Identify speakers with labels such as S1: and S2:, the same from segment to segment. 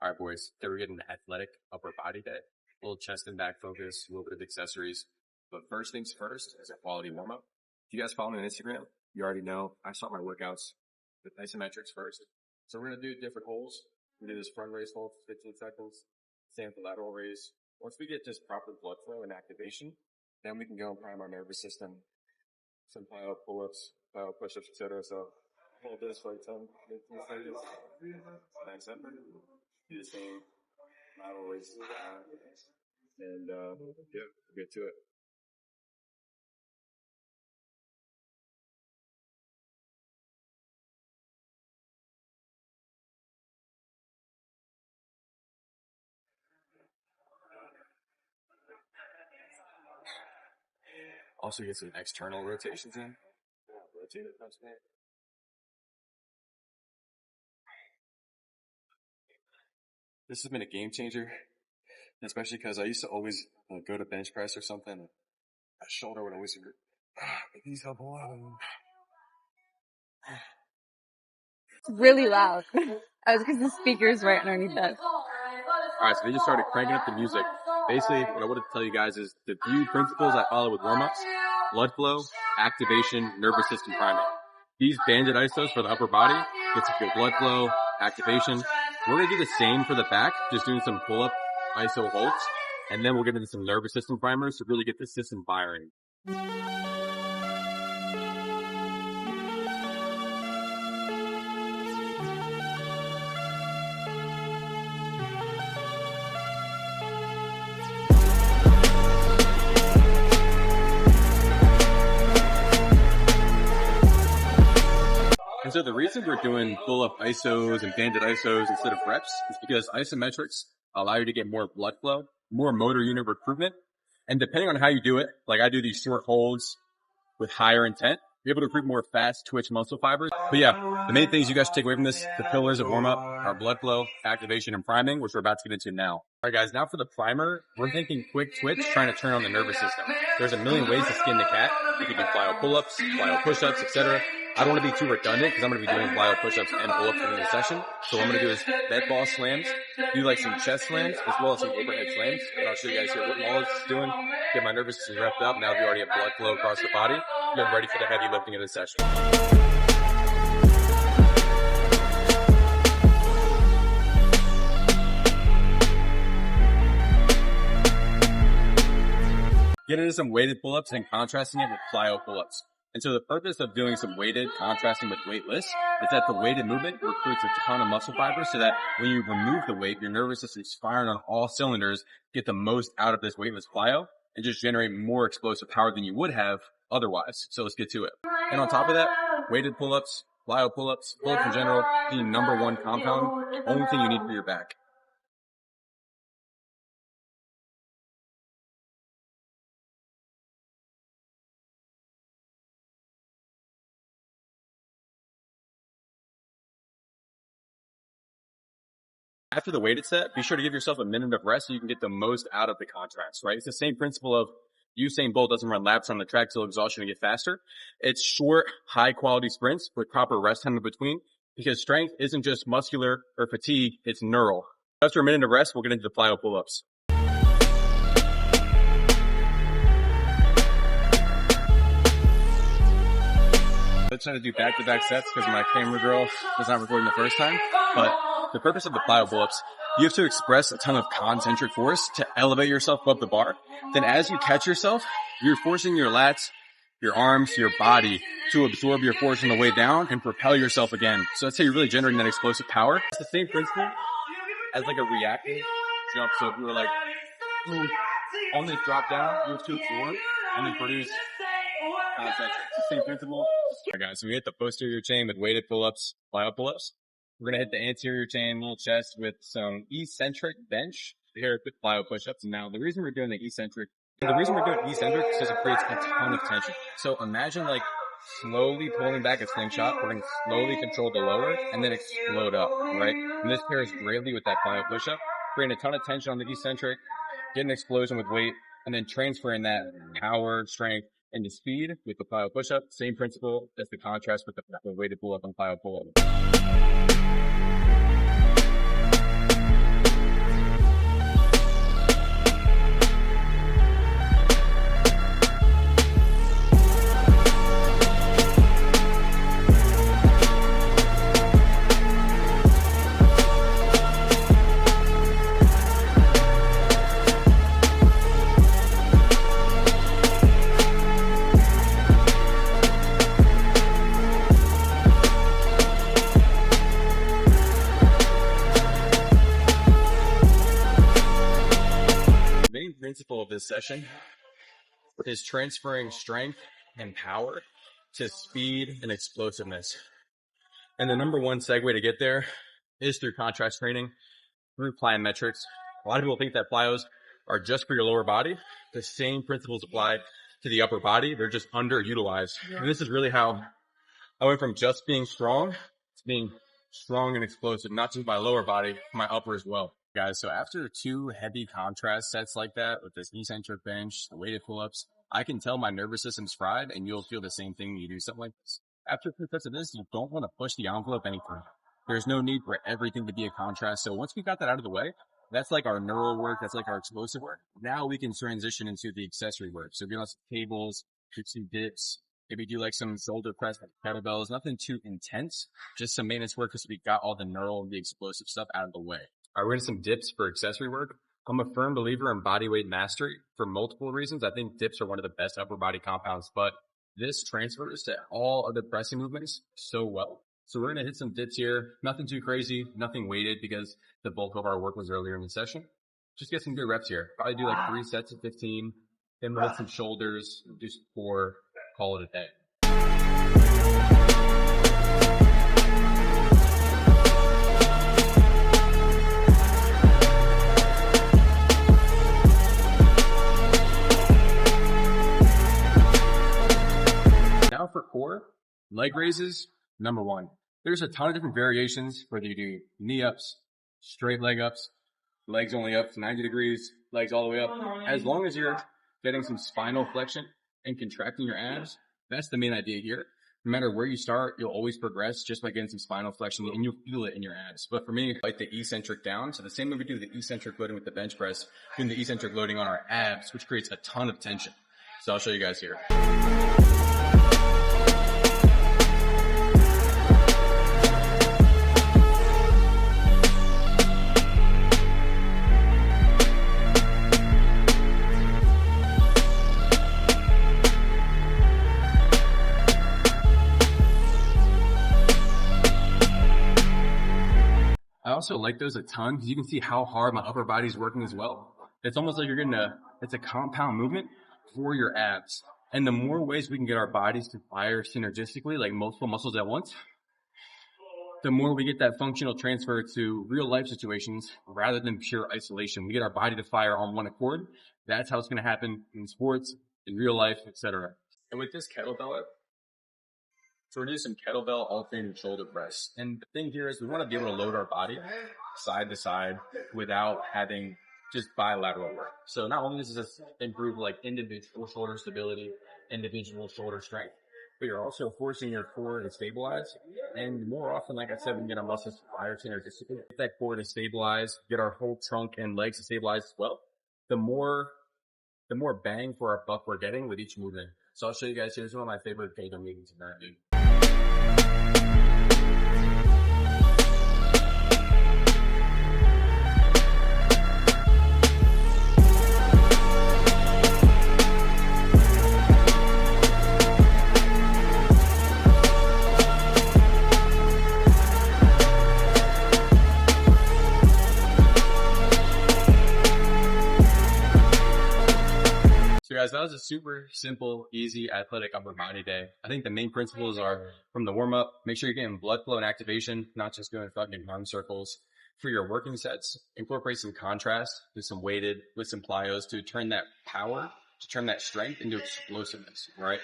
S1: All right, boys. Then we're getting an athletic upper body day. A little chest and back focus, a little bit of accessories. But first things first is a quality warm-up. If you guys follow me on Instagram, you already know I start my workouts with isometrics first. So we're going to do different holds. We do this front raise hold for 15 seconds. Same for lateral raise. Once we get just proper blood flow and activation, then we can go and prime our nervous system. Some plyo pull-ups, plyo push-ups, etc. So hold this for like 10, 15 seconds. Nice up. Do the same lateral raises and yeah, we'll get to it. Also get some external rotations in. Rotate it, that's it. This has been a game changer, especially because I used to always go to bench press or something. My shoulder would always hurt. These help a lot.
S2: It's really loud. I was because the speaker's right underneath that.
S1: Alright, so they just started cranking up the music. Basically, what I wanted to tell you guys is the few principles I follow with warm-ups: blood flow, activation, nervous system priming. These banded isos for the upper body get some good blood flow, activation. We're going to do the same for the back, just doing some pull-up iso holds. And then we'll get into some nervous system primers to really get the system firing. And so the reason we're doing pull-up isos and banded isos instead of reps is because isometrics allow you to get more blood flow, more motor unit recruitment. And depending on how you do it, like I do these short holds with higher intent, you're able to recruit more fast twitch muscle fibers. But yeah, the main things you guys should take away from this, the pillars of warm-up are blood flow, activation, and priming, which we're about to get into now. All right, guys, now for the primer, we're thinking quick twitch, trying to turn on the nervous system. There's a million ways to skin the cat. You can do plyo pull-ups, plyo push-ups, etc. I don't want to be too redundant because I'm going to be doing plyo push-ups and pull-ups within the session. So what I'm going to do is bed ball slams, do like some chest slams as well as some overhead slams. And I'll show you guys here what all this is doing. Get my nervous system revved up. Now we already have blood flow across the body. Get ready for the heavy lifting of the session. Get into some weighted pull-ups and contrasting it with plyo pull-ups. And so the purpose of doing some weighted, contrasting with weightless, is that the weighted movement recruits a ton of muscle fibers so that when you remove the weight, your nervous system is firing on all cylinders, get the most out of this weightless plyo, and just generate more explosive power than you would have otherwise. So let's get to it. And on top of that, weighted pull-ups, plyo pull-ups, pull-ups in general, the #1 compound, only thing you need for your back. After the weighted set, be sure to give yourself a minute of rest so you can get the most out of the contrast, right? It's the same principle of Usain Bolt doesn't run laps on the track till exhaustion to get faster. It's short, high-quality sprints with proper rest time in between because strength isn't just muscular or fatigue, it's neural. After a minute of rest, we'll get into the plyo pull-ups. Let's try to do back-to-back sets because my camera girl was not recording the first time, but the purpose of the plyo pull-ups, you have to express a ton of concentric force to elevate yourself above the bar. Then as you catch yourself, you're forcing your lats, your arms, your body to absorb your force on the way down and propel yourself again. So that's how you're really generating that explosive power. It's the same principle as like a reactive jump. So if you were like, only drop down, you have to absorb, only produce concentric. It's the same principle. All right, guys, so we hit the posterior chain with weighted pull-ups, plyo pull-ups. We're going to hit the anterior chain, little chest with some eccentric bench here with plyo push-ups. Now, the reason we're doing eccentric is because it creates a ton of tension. So imagine like slowly pulling back a slingshot. We're going to slowly control the lower and then explode up, right? And this pairs greatly with that plyo push-up, creating a ton of tension on the eccentric, getting an explosion with weight, and then transferring that power, strength, into speed with the plyo push-up. Same principle as the contrast with the weighted pull-up and plyo pull-up. principle of this session is transferring strength and power to speed and explosiveness. And the number one segue to get there is through contrast training, through plyometrics. A lot of people think that plyos are just for your lower body. The same principles apply to the upper body. They're just underutilized. And this is really how I went from just being strong to being strong and explosive, not just my lower body, my upper as well. Guys, so after 2 heavy contrast sets like that with this eccentric bench, the weighted pull-ups, I can tell my nervous system's fried, and you'll feel the same thing when you do something like this. After 2 sets of this, you don't want to push the envelope any further. There's no need for everything to be a contrast. So once we got that out of the way, that's like our neural work, that's like our explosive work. Now we can transition into the accessory work. So if you want some tables, do some dips, maybe do like some shoulder press, kettlebells, nothing too intense, just some maintenance work because we got all the neural and the explosive stuff out of the way. All right, we're going to some dips for accessory work. I'm a firm believer in body weight mastery for multiple reasons. I think dips are one of the best upper body compounds, but this transfers to all other pressing movements so well. So we're going to hit some dips here. Nothing too crazy, nothing weighted because the bulk of our work was earlier in the session. Just get some good reps here. Probably do like 3 sets of 15, then we'll hit some shoulders, do some core, call it a day. Now for core, leg raises, number 1. There's a ton of different variations, whether you do knee ups, straight leg ups, legs only up to 90 degrees, legs all the way up. As long as you're getting some spinal flexion and contracting your abs, that's the main idea here. No matter where you start, you'll always progress just by getting some spinal flexion, and you'll feel it in your abs. But for me, I like the eccentric down. So the same way we do the eccentric loading with the bench press, doing the eccentric loading on our abs, which creates a ton of tension. So I'll show you guys here. I also like those a ton because you can see how hard my upper body's working as well. It's almost like you're getting it's a compound movement for your abs. And the more ways we can get our bodies to fire synergistically, like multiple muscles at once, the more we get that functional transfer to real life situations rather than pure isolation. We get our body to fire on one accord. That's how it's going to happen in sports, in real life, etc. And with this kettlebell up, so we're doing some kettlebell alternating shoulder press. And the thing here is we want to be able to load our body side to side without having just bilateral work. So not only does this improve like individual shoulder stability, individual shoulder strength, but you're also forcing your core to stabilize. And more often, like I said, we can get our muscles to fire synergistically. Get that core to stabilize, get our whole trunk and legs to stabilize as well. The more bang for our buck we're getting with each movement. So I'll show you guys, here's one of my favorite Kegel meetings currently. So guys, that was a super simple, easy, athletic upper body day. I think the main principles are from the warm up, make sure you're getting blood flow and activation, not just doing fucking arm circles. For your working sets, incorporate some contrast, do some weighted with some plyos to turn that power, to turn that strength into explosiveness, right?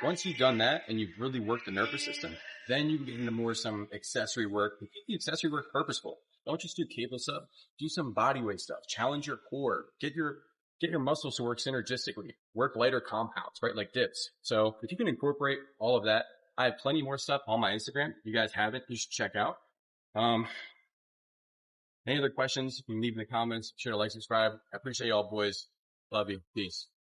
S1: Once you've done that and you've really worked the nervous system, then you can get into more some accessory work. Keep the accessory work purposeful. Don't just do cable stuff. Do some body weight stuff. Challenge your core. Get your muscles to work synergistically. Work lighter compounds, right? Like dips. So if you can incorporate all of that, I have plenty more stuff on my Instagram. You guys have it. You should check out. Any other questions, you can leave in the comments. Be sure to like, subscribe. I appreciate y'all boys. Love you. Peace.